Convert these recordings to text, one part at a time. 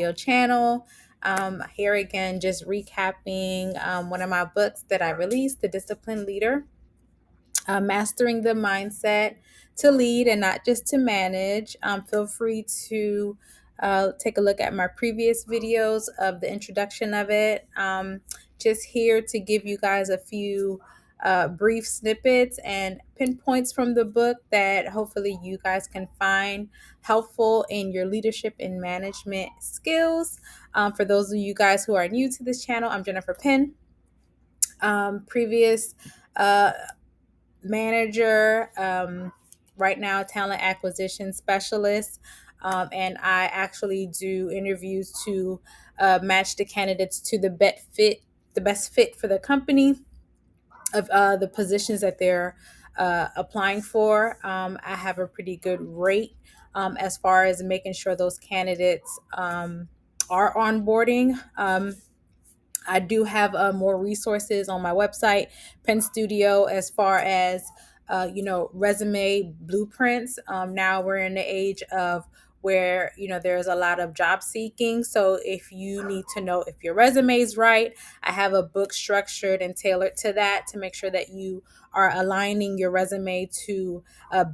audio channel. Here again, just recapping one of my books that I released, The Disciplined Leader, Mastering the Mindset to Lead and Not Just to Manage. Feel free to take a look at my previous videos of the introduction of it. Just here to give you guys a few brief snippets and pinpoints from the book that hopefully you guys can find helpful in your leadership and management skills. For those of you guys who are new to this channel, I'm Jennifer Penn. Previous manager, right now talent acquisition specialist, and I actually do interviews to match the candidates to the best fit for the company of the positions that they're applying for. I have a pretty good rate as far as making sure those candidates are onboarding. I do have more resources on my website, Pen Studio, as far as resume blueprints. Now we're in the age of where there's a lot of job seeking. So if you need to know if your resume is right, I have a book structured and tailored to that to make sure that you are aligning your resume to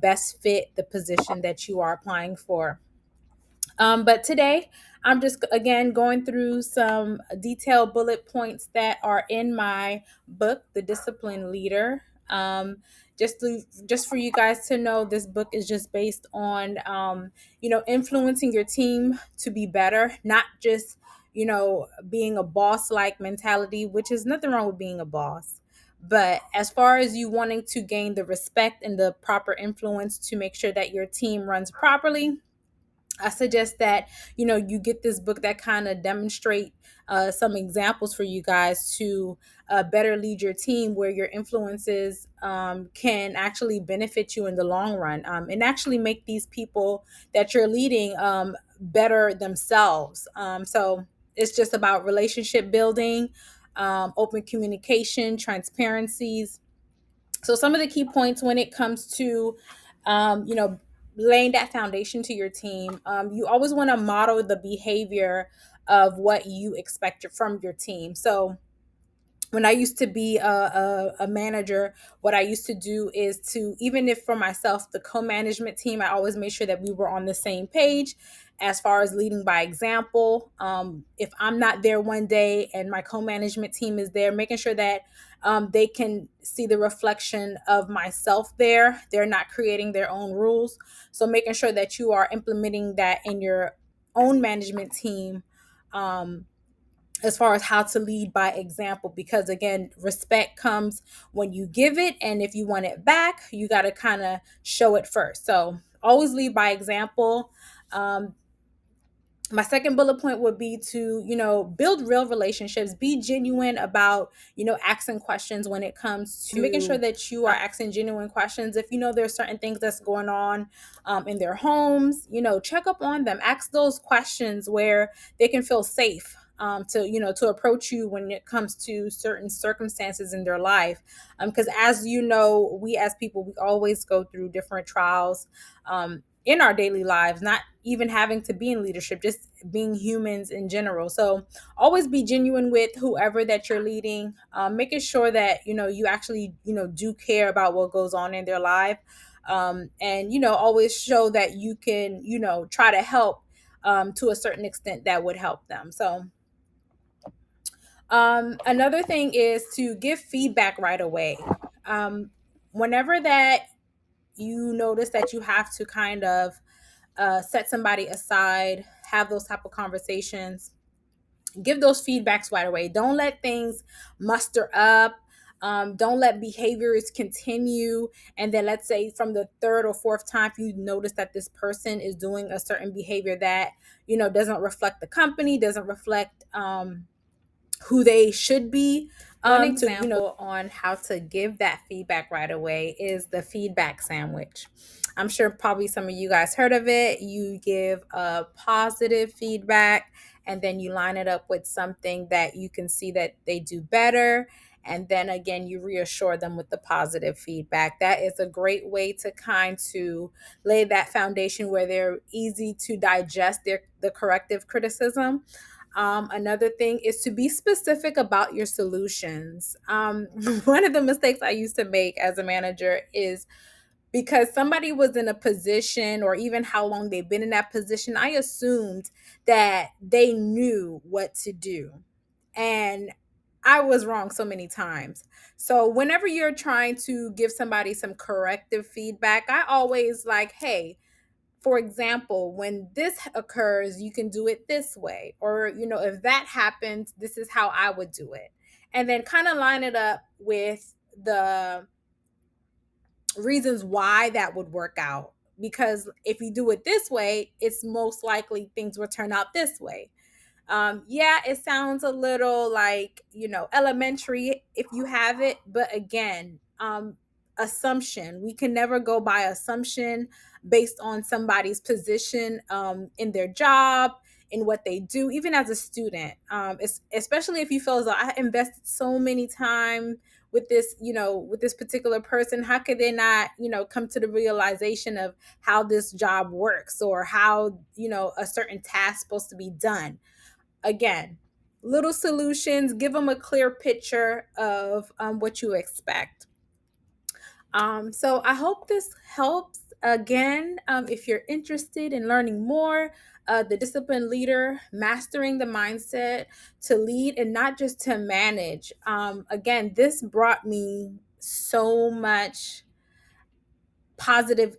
best fit the position that you are applying for. But today, I'm just again going through some detailed bullet points that are in my book, The Disciplined Leader. Just for you guys to know, this book is just based on influencing your team to be better, not just being a boss-like mentality, which is nothing wrong with being a boss. But as far as you wanting to gain the respect and the proper influence to make sure that your team runs properly, I suggest that you get this book that kind of demonstrate some examples for you guys to better lead your team, where your influences can actually benefit you in the long run, and actually make these people that you're leading better themselves. So it's just about relationship building, open communication, transparencies. So some of the key points when it comes to, laying that foundation to your team, you always want to model the behavior of what you expect from your team. So when I used to be a manager, what I used to do is to, even if for myself, the co-management team, I always made sure that we were on the same page as far as leading by example. If I'm not there one day and my co-management team is there, making sure that they can see the reflection of myself there. They're not creating their own rules. So making sure that you are implementing that in your own management team, as far as how to lead by example, because again, respect comes when you give it, and if you want it back, you got to kind of show it first. So always lead by example. My second bullet point would be to build real relationships, be genuine about asking questions when it comes to making sure that you are asking genuine questions. If there's certain things that's going on in their homes, check up on them, ask those questions where they can feel safe to approach you when it comes to certain circumstances in their life, because as we as people, we always go through different trials in our daily lives, not even having to be in leadership, just being humans in general. So always be genuine with whoever that you're leading, making sure that you actually do care about what goes on in their life, and always show that you can try to help to a certain extent that would help them. So another thing is to give feedback right away. Whenever that you notice that you have to kind of set somebody aside, have those type of conversations, give those feedbacks right away. Don't let things muster up. Don't let behaviors continue. And then let's say from the third or fourth time, if you notice that this person is doing a certain behavior that, doesn't reflect the company, doesn't reflect who they should be. One example on how to give that feedback right away is the feedback sandwich. I'm sure probably some of you guys heard of it. You give a positive feedback, and then you line it up with something that you can see that they do better. And then again, you reassure them with the positive feedback. That is a great way to kind to lay that foundation where they're easy to digest the corrective criticism. Another thing is to be specific about your solutions. One of the mistakes I used to make as a manager is because somebody was in a position, or even how long they've been in that position, I assumed that they knew what to do. And I was wrong so many times. So whenever you're trying to give somebody some corrective feedback, I always like, hey, for example, when this occurs, you can do it this way. Or, if that happens, this is how I would do it. And then kind of line it up with the reasons why that would work out. Because if you do it this way, it's most likely things will turn out this way. Yeah, it sounds a little like, elementary if you have it, but again, assumption. We can never go by assumption based on somebody's position in their job, in what they do, even as a student. Especially if you feel as though I invested so many time with this, with this particular person. How could they not, come to the realization of how this job works, or how, a certain task supposed to be done? Again, little solutions, give them a clear picture of what you expect. So I hope this helps. Again, if you're interested in learning more, the discipline leader, mastering the mindset to lead and not just to manage. Again, this brought me so much positive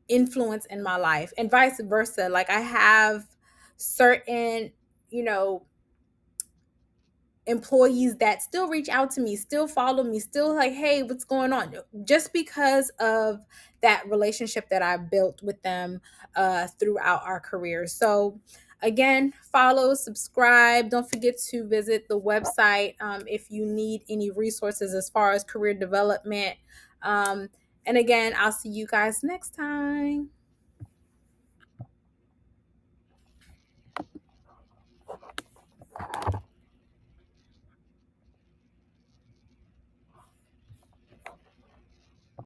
influence in my life, and vice versa. Like, I have certain, you know, employees that still reach out to me, still follow me, still like, hey, what's going on? Just because of that relationship that I built with them throughout our careers. So, again, follow, subscribe. Don't forget to visit the website if you need any resources as far as career development. And again, I'll see you guys next time.